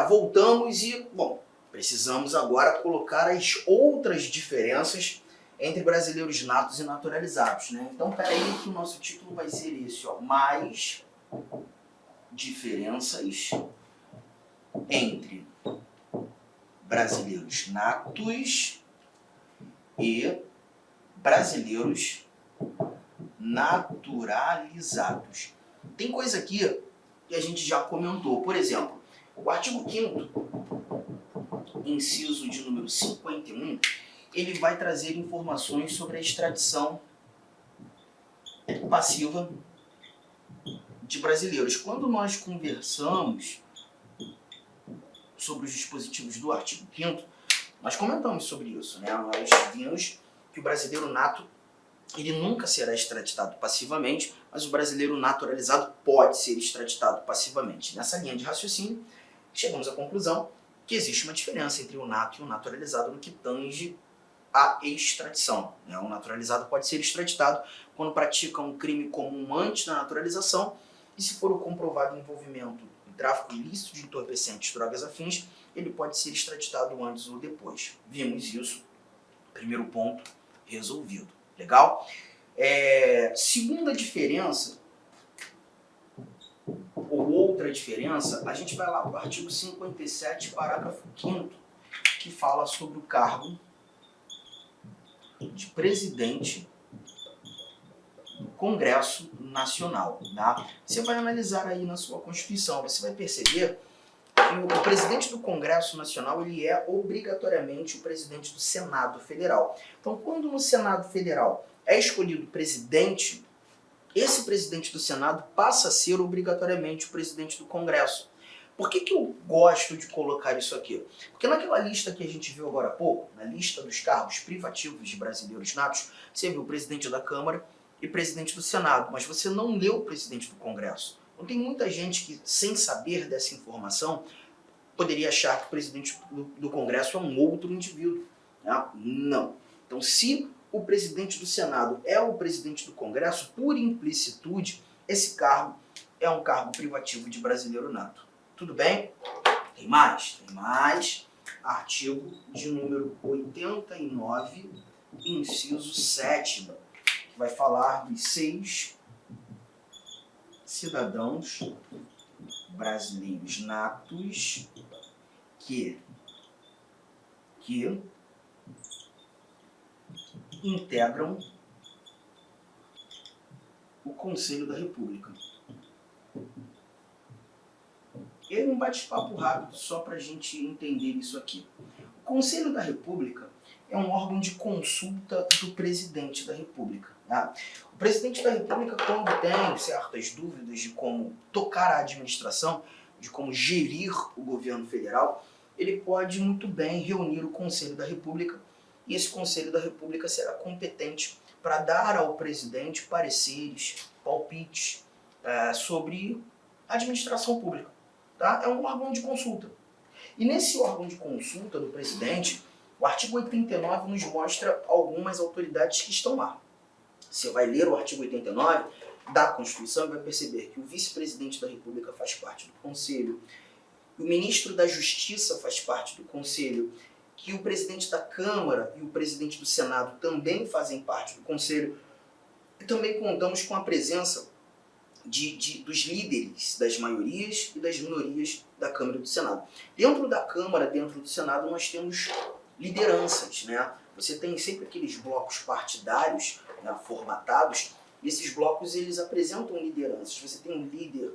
voltamos e, bom, precisamos agora colocar as outras diferenças entre brasileiros natos e naturalizados, né? Então, peraí que o nosso título vai ser esse, ó, mais diferenças entre brasileiros natos e brasileiros naturalizados. Tem coisa aqui que a gente já comentou. Por exemplo, o artigo 5º, inciso de número 51, ele vai trazer informações sobre a extradição passiva de brasileiros. Quando nós conversamos sobre os dispositivos do artigo 5º, nós comentamos sobre isso, né? Nós vimos que o brasileiro nato ele nunca será extraditado passivamente, mas o brasileiro naturalizado pode ser extraditado passivamente. Nessa linha de raciocínio, chegamos à conclusão que existe uma diferença entre o nato e o naturalizado no que tange a extradição. O naturalizado pode ser extraditado quando pratica um crime comum antes da naturalização e se for comprovado o envolvimento em tráfico ilícito de entorpecentes, drogas afins, ele pode ser extraditado antes ou depois. Vimos isso, primeiro ponto resolvido. Legal? Segunda diferença, ou outra diferença, a gente vai lá para o artigo 57, parágrafo 5º, que fala sobre o cargo de presidente do Congresso Nacional. Tá? Você vai analisar aí na sua Constituição, você vai perceber que o presidente do Congresso Nacional ele é obrigatoriamente o presidente do Senado Federal. Então, quando no Senado Federal é escolhido o presidente, esse presidente do Senado passa a ser obrigatoriamente o presidente do Congresso. Por que eu gosto de colocar isso aqui? Porque naquela lista que a gente viu agora há pouco, na lista dos cargos privativos de brasileiros natos, você viu o presidente da Câmara e presidente do Senado, mas você não leu o presidente do Congresso. Então tem muita gente que, sem saber dessa informação, poderia achar que o presidente do Congresso é um outro indivíduo. Né? Não. Então, se o presidente do Senado é o presidente do Congresso, por implicitude, esse cargo é um cargo privativo de brasileiro nato. Tudo bem? Tem mais? Tem mais. Artigo de número 89, inciso 7º, que vai falar dos 6 cidadãos brasileiros natos que integram o Conselho da República. E um bate-papo rápido só para a gente entender isso aqui. O Conselho da República é um órgão de consulta do presidente da República. Tá? O presidente da República, quando tem certas dúvidas de como tocar a administração, de como gerir o governo federal, ele pode muito bem reunir o Conselho da República e esse Conselho da República será competente para dar ao presidente pareceres, palpites sobre a administração pública. Tá? É um órgão de consulta. E nesse órgão de consulta do presidente, o artigo 89 nos mostra algumas autoridades que estão lá. Você vai ler o artigo 89 da Constituição e vai perceber que o vice-presidente da República faz parte do Conselho, o ministro da Justiça faz parte do Conselho, que o presidente da Câmara e o presidente do Senado também fazem parte do Conselho. E também contamos com a presença dos líderes das maiorias e das minorias da Câmara e do Senado. Dentro da Câmara, dentro do Senado, nós temos lideranças, né? Você tem sempre aqueles blocos partidários, né, formatados, e esses blocos eles apresentam lideranças. Você tem um líder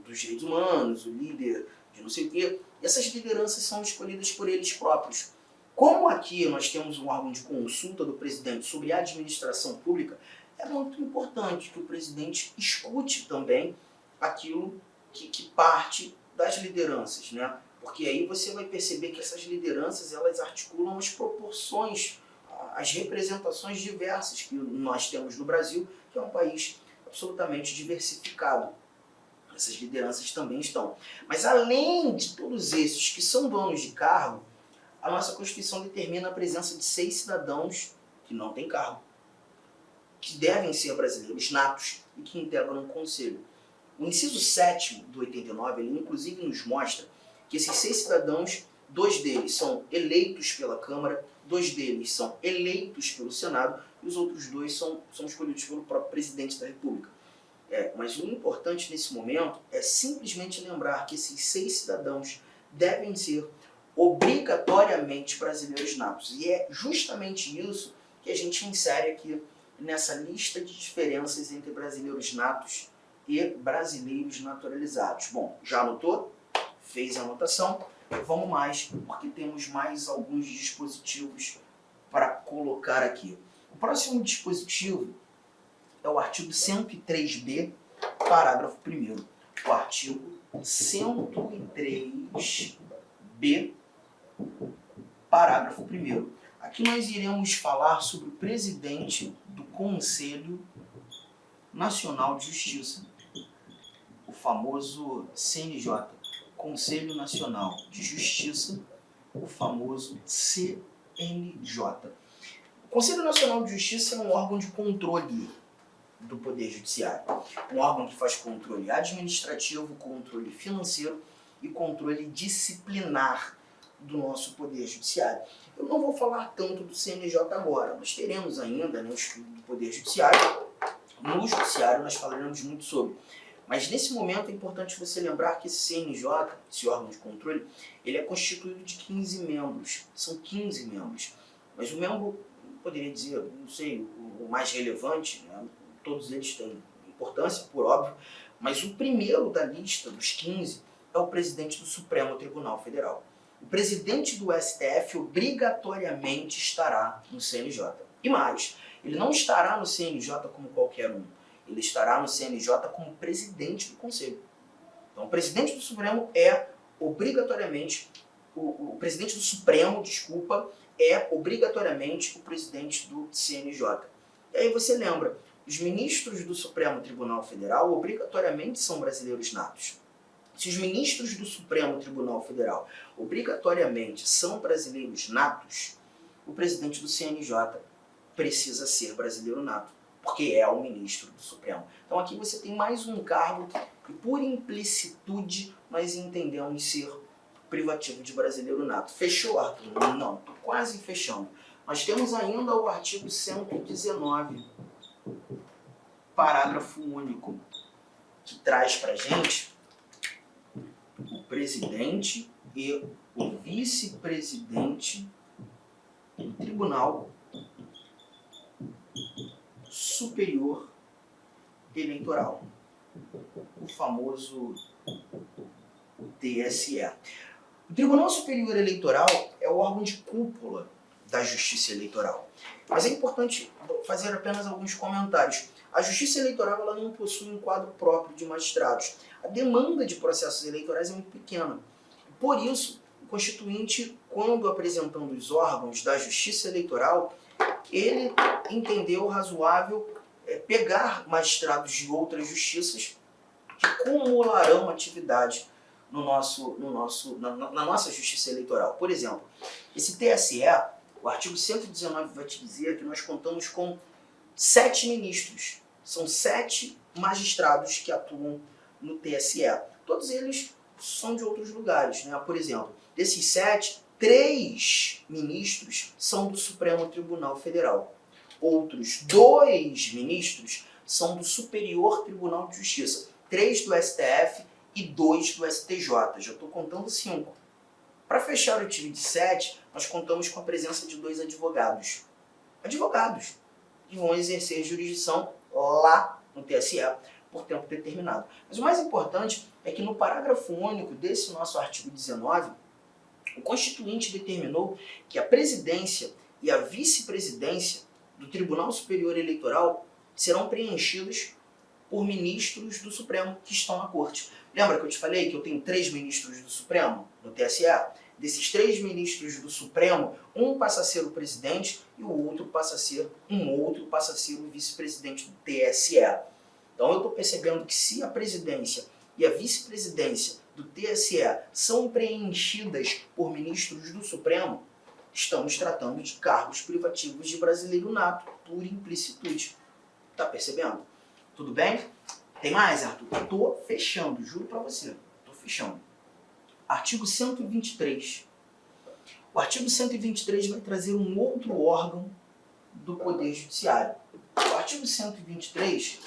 dos direitos humanos, o líder de não sei o quê, e essas lideranças são escolhidas por eles próprios. Como aqui nós temos um órgão de consulta do presidente sobre a administração pública, é muito importante que o presidente escute também aquilo que parte das lideranças, né? Porque aí você vai perceber que essas lideranças elas articulam as proporções, as representações diversas que nós temos no Brasil, que é um país absolutamente diversificado. Essas lideranças também estão. Mas além de todos esses que são donos de cargo, a nossa Constituição determina a presença de 6 cidadãos que não têm cargo, que devem ser brasileiros natos e que integram o Conselho. O inciso 7º do 89, ele inclusive nos mostra que esses 6 cidadãos, 2 deles são eleitos pela Câmara, 2 deles são eleitos pelo Senado e os outros 2 são escolhidos pelo próprio presidente da República. Mas o importante nesse momento é simplesmente lembrar que esses 6 cidadãos devem ser obrigatoriamente brasileiros natos. E é justamente isso que a gente insere aqui nessa lista de diferenças entre brasileiros natos e brasileiros naturalizados. Bom, já anotou? Fez a anotação? Vamos mais, porque temos mais alguns dispositivos para colocar aqui. O próximo dispositivo é o artigo 103b, parágrafo 1º. O artigo 103b, parágrafo 1º. Aqui nós iremos falar sobre o presidente do Conselho Nacional de Justiça, o famoso CNJ, Conselho Nacional de Justiça, o famoso CNJ. O Conselho Nacional de Justiça é um órgão de controle do Poder Judiciário. Um órgão que faz controle administrativo, controle financeiro e controle disciplinar do nosso Poder Judiciário. Eu não vou falar tanto do CNJ agora, nós teremos ainda no estudo do Poder Judiciário. No Judiciário nós falaremos muito sobre. Mas nesse momento é importante você lembrar que esse CNJ, esse órgão de controle, ele é constituído de 15 membros. São 15 membros. Mas o membro, poderia dizer, não sei, o mais relevante, né? Todos eles têm importância, por óbvio, mas o primeiro da lista dos 15 é o presidente do Supremo Tribunal Federal. O presidente do STF obrigatoriamente estará no CNJ. E mais, ele não estará no CNJ como qualquer um. Ele estará no CNJ como presidente do Conselho. Então, o presidente do Supremo é obrigatoriamente, o presidente do Supremo, é obrigatoriamente o presidente do CNJ. E aí você lembra, os ministros do Supremo Tribunal Federal obrigatoriamente são brasileiros natos. Se os ministros do Supremo Tribunal Federal obrigatoriamente são brasileiros natos, o presidente do CNJ precisa ser brasileiro nato, porque é o ministro do Supremo. Então aqui você tem mais um cargo que, por implicitude, nós entendemos ser privativo de brasileiro nato. Fechou, Arthur? Não, estou quase fechando. Nós temos ainda o artigo 119, parágrafo único, que traz para a gente o presidente e o vice-presidente do Tribunal Superior Eleitoral, o famoso TSE. O Tribunal Superior Eleitoral é o órgão de cúpula da Justiça Eleitoral. Mas é importante fazer apenas alguns comentários. A Justiça Eleitoral ela não possui um quadro próprio de magistrados. A demanda de processos eleitorais é muito pequena. Por isso, o Constituinte, quando apresentando os órgãos da Justiça Eleitoral, ele entendeu razoável pegar magistrados de outras justiças que cumularão atividade na nossa Justiça Eleitoral. Por exemplo, esse TSE, o artigo 119 vai te dizer que nós contamos com 7 ministros. São 7 magistrados que atuam no TSE. Todos eles são de outros lugares, né? Por exemplo, desses 7, 3 ministros são do Supremo Tribunal Federal. Outros 2 ministros são do Superior Tribunal de Justiça. 3 do STF e 2 do STJ. Já estou contando 5. Para fechar o time de 7, nós contamos com a presença de 2 advogados. Advogados que vão exercer jurisdição lá no TSE por tempo determinado. Mas o mais importante é que no parágrafo único desse nosso artigo 19, o Constituinte determinou que a presidência e a vice-presidência do Tribunal Superior Eleitoral serão preenchidos por ministros do Supremo que estão na Corte. Lembra que eu te falei que eu tenho 3 ministros do Supremo no TSE? Desses 3 ministros do Supremo, um passa a ser o presidente e o outro passa a ser o vice-presidente do TSE. Então eu estou percebendo que se a presidência e a vice-presidência do TSE são preenchidas por ministros do Supremo, estamos tratando de cargos privativos de brasileiro nato, por implicitude. Tá percebendo? Tudo bem? Tem mais, Arthur? Tô fechando, juro pra você. Tô fechando. Artigo 123. O artigo 123 vai trazer um outro órgão do Poder Judiciário. O artigo 123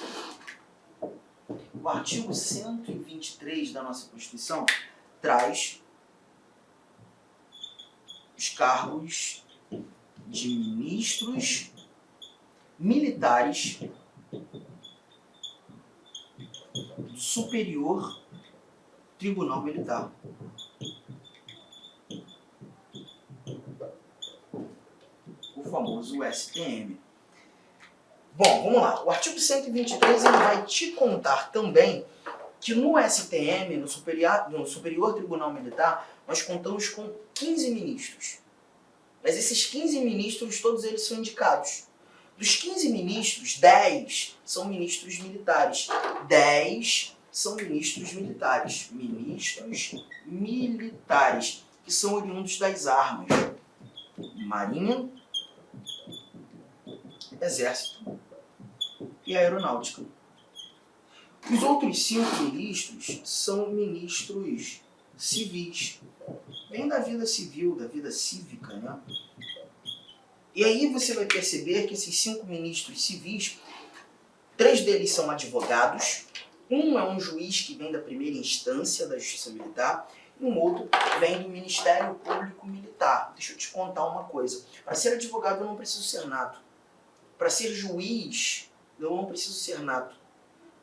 da nossa Constituição traz os cargos de ministros militares do Superior Tribunal Militar. O famoso STM. Bom, vamos lá. O artigo 123 ele vai te contar também que no STM, no Superior Tribunal Militar, nós contamos com 15 ministros. Mas esses 15 ministros, todos eles são indicados. Dos 15 ministros, 10 são ministros militares. 10 são ministros militares. Ministros militares, que são oriundos das armas. Marinha, Exército e Aeronáutica. Os outros 5 ministros são ministros civis. Vem da vida civil, da vida cívica, né? E aí você vai perceber que esses 5 ministros civis, 3 deles são advogados, um é um juiz que vem da primeira instância da Justiça Militar, e um outro vem do Ministério Público Militar. Deixa eu te contar uma coisa. Para ser advogado eu não preciso ser nato. Para ser juiz eu não preciso ser nato.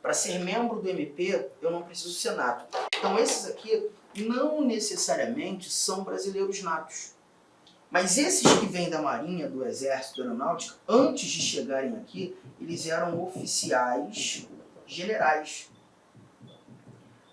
Para ser membro do MP eu não preciso ser nato. Então esses aqui não necessariamente são brasileiros natos. Mas esses que vêm da Marinha, do Exército, da Aeronáutica, antes de chegarem aqui, eles eram oficiais generais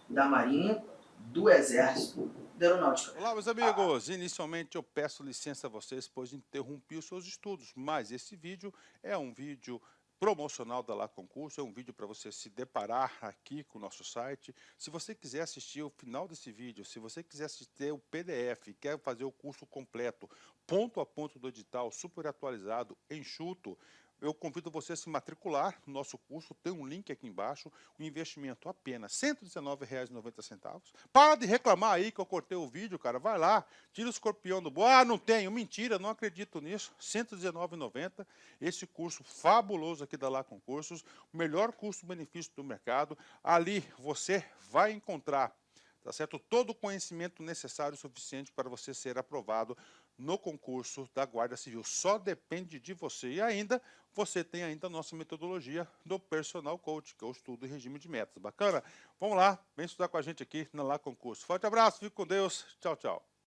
da Marinha, do Exército, da Aeronáutica. Olá, meus amigos! Inicialmente eu peço licença a vocês, pois interrompi os seus estudos, mas esse vídeo é um vídeo promocional da Lá Concurso, é um vídeo para você se deparar aqui com o nosso site. Se você quiser assistir o final desse vídeo, se você quiser assistir o PDF, quer fazer o curso completo, ponto a ponto do edital, super atualizado, enxuto, eu convido você a se matricular no nosso curso, tem um link aqui embaixo, o investimento apenas R$ 119,90. Para de reclamar aí que eu cortei o vídeo, cara, vai lá, tira o escorpião do bolso. Ah, não tenho, mentira, não acredito nisso, R$ 119,90, esse curso fabuloso aqui da Lá Concursos, o melhor custo-benefício do mercado, ali você vai encontrar, tá certo? Todo o conhecimento necessário e suficiente para você ser aprovado no concurso da Guarda Civil. Só depende de você. E ainda, você tem ainda a nossa metodologia do Personal Coach, que é o estudo e regime de metas. Bacana? Vamos lá, vem estudar com a gente aqui na Lá Concurso. Forte abraço, fique com Deus. Tchau, tchau.